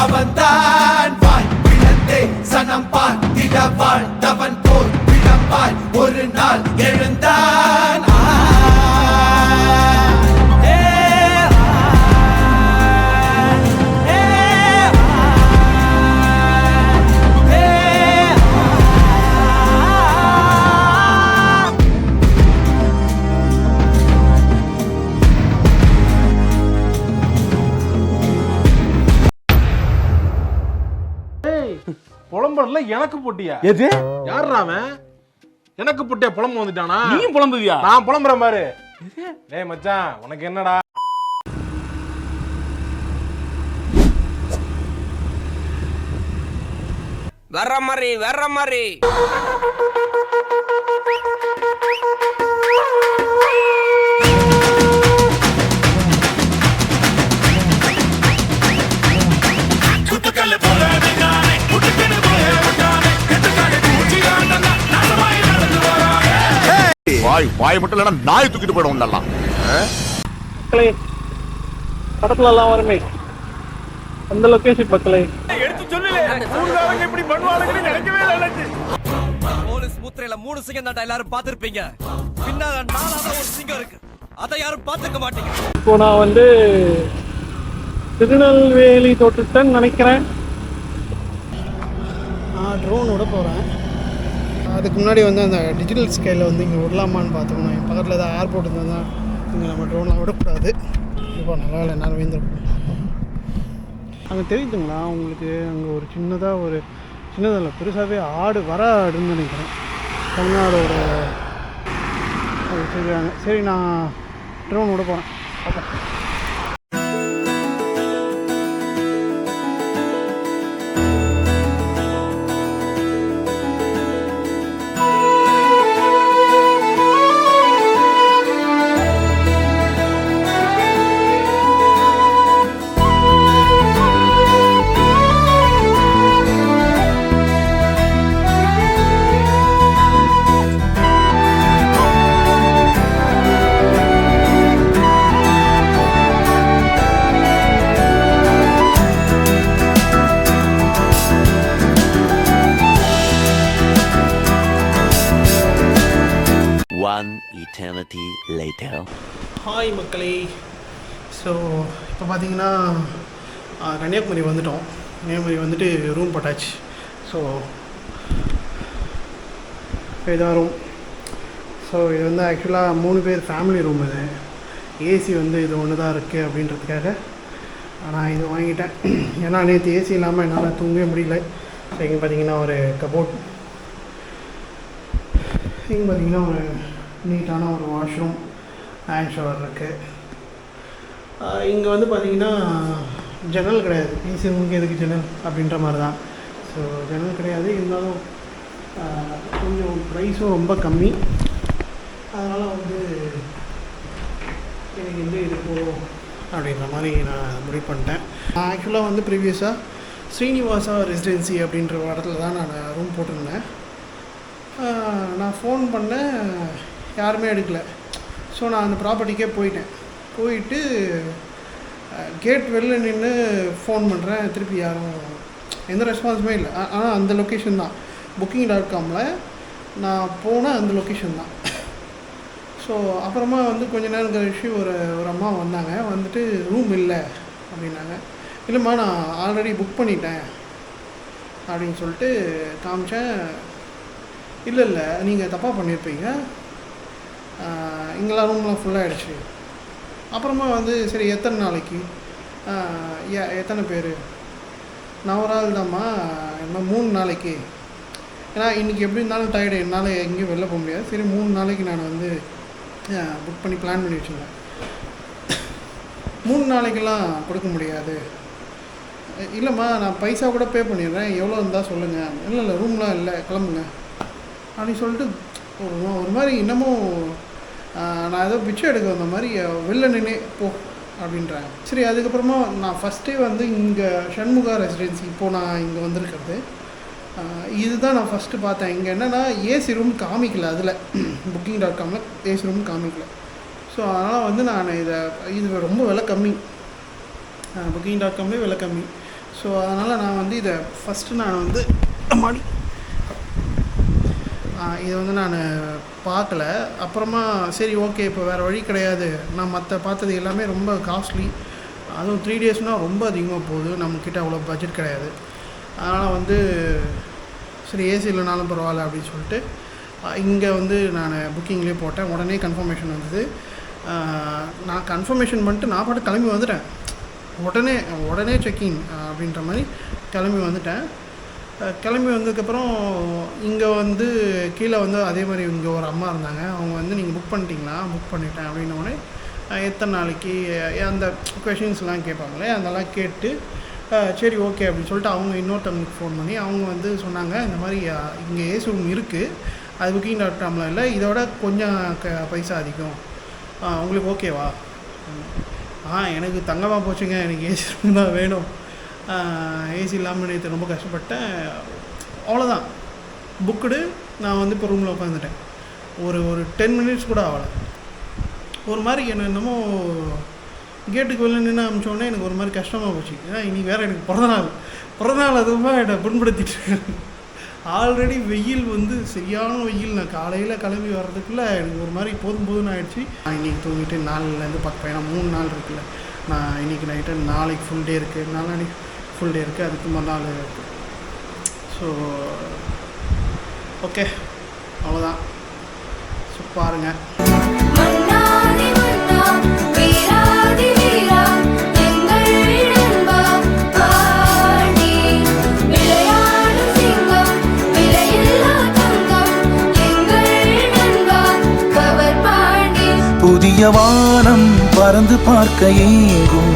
அவன்தான் வாய் பிளந்தே சனம் பார்த்திட வாழ்ந்தவன் போல் விளம்பாய் ஒரு நாள் எழுந்தான். புலம்புறதுல எனக்கு போட்டியா? எது யாருடா அவன்? எனக்கு போட்டியா புலம்பு வந்துட்டானா? நீயும் புலம்புவியா? நான் புலம்புறேன் பாரு. டேய் மச்சான், உனக்கு என்னடா? வர்ற மாதிரி வாய் மட்டும் இல்லைன்னா நாய் தூக்கிட்டு போயிடும் நல்லா. படத்துல எல்லாம் வருமே அந்த லொகேஷன் மக்களே. எடுத்து சொல்லல. ஊர்காரங்க இப்படி பண்ணுவாங்கன்னு நினைக்கவே இல்ல. போலீஸ் முத்திரையில 3 சிங்கம் தான் எல்லாரும் பாத்திருப்பீங்க. பின்னால 4வது ஒரு சிங்கம் இருக்கு. அதை யாரும் பாத்துக்க மாட்டீங்க. இப்போ நான் வந்து திருநெல்வேலி தோட்டத்தன்னு நினைக்கிறேன். நான் ட்ரோனோட போகிறேன். அதுக்கு முன்னாடி வந்து அந்த டிஜிட்டல் ஸ்கேலில் வந்து இங்கே விடலாமான்னு பார்த்தோம்னா என் பக்கத்தில் ஏதாவது ஏர்போர்ட் இருந்தால் தான் இங்கே நம்ம ட்ரோன்லாம் விடக்கூடாது. இப்போ நல்லா இல்லை, நேரம் வீந்துருக்கும். அங்கே தெரியுதுங்களா உங்களுக்கு? அங்கே ஒரு சின்னதில் பெருசாகவே ஆடு வர ஆடுன்னு நினைக்கிறேன். தமிழ்நாடோட அது செய்வாங்க. சரி, நான் ட்ரோன் விட போகிறேன். Okay. One eternity later. Hi மக்களே. ஸோ இப்போ பார்த்தீங்கன்னா கன்னியாகுமரி வந்துட்டோம். கன்னியாகுமரி வந்துட்டு ரூம் போட்டாச்சு. ஸோ இதான் ரூம். ஸோ இது வந்து ஆக்சுவலாக 3 பேர் ஃபேமிலி ரூம். இது ஏசி வந்து இது ஒன்று தான் இருக்குது அப்படின்றதுக்காக நான் இது வாங்கிட்டேன். ஏன்னா நேற்று ஏசி இல்லாமல் என்னால் தூங்கவே முடியல. ஸோ இங்கே பார்த்தீங்கன்னா ஒரு கபோர்ட், இங்கே பார்த்தீங்கன்னா ஒரு நீட்டான ஒரு வாஷ்ரூம், ஹேண்ட் ஷவர் இருக்குது. இங்கே வந்து பார்த்திங்கன்னா ஜன்னல் கிடையாது. ஏசி ரூமுக்கு எதுக்கு ஜன்னல் அப்படின்ற மாதிரி தான். ஸோ ஜன்னல் கிடையாது. இருந்தாலும் கொஞ்சம் ப்ரைஸும் ரொம்ப கம்மி. அதனால் வந்து எனக்கு வந்து இது போகும் அப்படின்ற மாதிரி நான் முடிவு பண்ணிட்டேன். நான் ஆக்சுவலாக வந்து ப்ரீவியஸாக ஸ்ரீனிவாசா ரெசிடென்சி அப்படின்ற இடத்துல தான் நான் ரூம் போட்டிருந்தேன். நான் ஃபோன் பண்ணேன், யாருமே எடுக்கலை. ஸோ நான் அந்த ப்ராப்பர்ட்டிக்கே போயிட்டு கேட் வெளில நின்று ஃபோன் பண்ணுறேன். திருப்பி யாரும் எந்த ரெஸ்பான்ஸுமே இல்லை. ஆனால் அந்த லொக்கேஷன் தான், booking.comல நான் போன அந்த லொக்கேஷன் தான். ஸோ அப்புறமா வந்து கொஞ்ச நேரம் கழிச்சு ஒரு அம்மா வந்தாங்க. வந்துட்டு ரூம் இல்லை அப்படின்னாங்க. இல்லைம்மா, நான் ஆல்ரெடி புக் பண்ணிட்டேன் அப்படின்னு சொல்லிட்டு காமிச்சேன். இல்லை நீங்கள் தப்பாக பண்ணியிருப்பீங்க, இங்கெல்லாம் ரூம்லாம் ஃபுல்லாகிடுச்சு. அப்புறமா வந்து சரி எத்தனை நாளைக்கு, எத்தனை பேர்? நான் ஒரு ஆள் தான்மா, இன்னும் 3 நாளைக்கு. ஏன்னா இன்றைக்கி எப்படி இருந்தாலும் டயர்டு, என்னால் எங்கேயும் வெளில போக முடியாது. சரி 3 நாளைக்கு நான் வந்து புக் பண்ணி பிளான் பண்ணி வச்சுருந்தேன். 3 நாளைக்கெல்லாம் கொடுக்க முடியாது. இல்லைம்மா, நான் பைசா கூட பே பண்ணிடுறேன், எவ்வளோ இருந்தால் சொல்லுங்கள். இல்லை ரூம்லாம் இல்லை, கிளம்புங்க அப்படின்னு சொல்லிட்டு ஒரு மாதிரி இன்னமும் நான் ஏதோ பிச்சை எடுக்க வந்த மாதிரி வெளில நின்று போ அப்படின்றாங்க. சரி, அதுக்கப்புறமா நான் ஃபஸ்ட்டே வந்து இங்கே சண்முகா ரெசிடென்சி, இப்போது நான் இங்கே வந்திருக்கிறது இதுதான் நான் ஃபஸ்ட்டு பார்த்தேன். இங்கே என்னென்னா ஏசி ரூம் காமிக்கல, அதில் booking.comல ஏசி ரூம் காமிக்கல. ஸோ அதனால் வந்து நான் இது ரொம்ப விலை கம்மி, booking.comலே விலை கம்மி. ஸோ அதனால் நான் வந்து இதை ஃபஸ்ட்டு நான் வந்து மாடி இதை வந்து நான் பார்க்கல. அப்புறமா சரி ஓகே இப்போ வேறு வழி கிடையாது, நான் மற்ற பார்த்தது எல்லாமே ரொம்ப காஸ்ட்லி, அதுவும் 3 டேஸ்னால் ரொம்ப அதிகமாக போகுது, நம்மக்கிட்ட அவ்வளோ பட்ஜெட் கிடையாது. அதனால் வந்து சரி ஏசி இல்லைனாலும் பரவாயில்ல அப்படின்னு சொல்லிட்டு இங்கே வந்து நான் புக்கிங்லேயே போட்டேன். உடனே கன்ஃபர்மேஷன் வந்தது. நான் கன்ஃபர்மேஷன் பண்ணிட்டு நான் பாட்டு கிளம்பி வந்துட்டேன். உடனே செக்இன் அப்படின்ற மாதிரி கிளம்பி வந்துட்டேன். கிளம்பி வந்ததுக்கப்புறம் இங்கே வந்து கீழே வந்து அதே மாதிரி இங்கே ஒரு அம்மா இருந்தாங்க. அவங்க வந்து நீங்கள் புக் பண்ணிட்டீங்களா? புக் பண்ணிட்டேன் அப்படின்னோடனே எத்தனை நாளைக்கு அந்த கொஷின்ஸ்லாம் கேட்பாங்களே அதெல்லாம் கேட்டு சரி ஓகே அப்படின்னு சொல்லிட்டு அவங்க இன்னொருத்தவங்களுக்கு ஃபோன் பண்ணி அவங்க வந்து சொன்னாங்க இந்த மாதிரி இங்கே ஏசி ரூம் இருக்குது, அது Booking.comல இல்லை, இதோட கொஞ்சம் பைசா அதிகம், உங்களுக்கு ஓகேவா? எனக்கு தங்கமாக போச்சுங்க, எனக்கு ஏசி ரூம் தான் வேணும், ஏசி இல்லாமல் நேற்று ரொம்ப கஷ்டப்பட்டேன், அவ்வளோதான் புக்குடு. நான் வந்து இப்போ ரூமில் உட்காந்துட்டேன். ஒரு 10 மினிட்ஸ் கூட ஆகலை. ஒரு மாதிரி என்னமோ கேட்டுக்கு வெளில நின்று அமிச்சோடனே எனக்கு ஒரு மாதிரி கஷ்டமாக போச்சு. ஏன்னா இன்றைக்கி வேறு எனக்கு பிறந்தநாள் அதுவும் என்னை புண்படுத்திட்டு ஆல்ரெடி வெயில் வந்து சரியான வெயில். நான் காலையில் கிளம்பி வர்றதுக்குள்ளே எனக்கு ஒரு மாதிரி போதும்னு ஆகிடுச்சு. நான் இன்றைக்கி தூங்கிட்டு நாளிலேருந்து பார்ப்பேன். ஏன்னா 3 நாள் இருக்குல்ல, நான் இன்றைக்கி நைட்டு நாளைக்கு ஃபுல் டே இருக்குது, நாளைக்கு ஃபுல் டே இருக்குது, அதுக்கு மறுநாள் இருக்குது. ஸோ ஓகே அவ்வளோதான். ஸோ பாருங்கள். புதிய வானம் பறந்து பார்க்க ஏங்கும்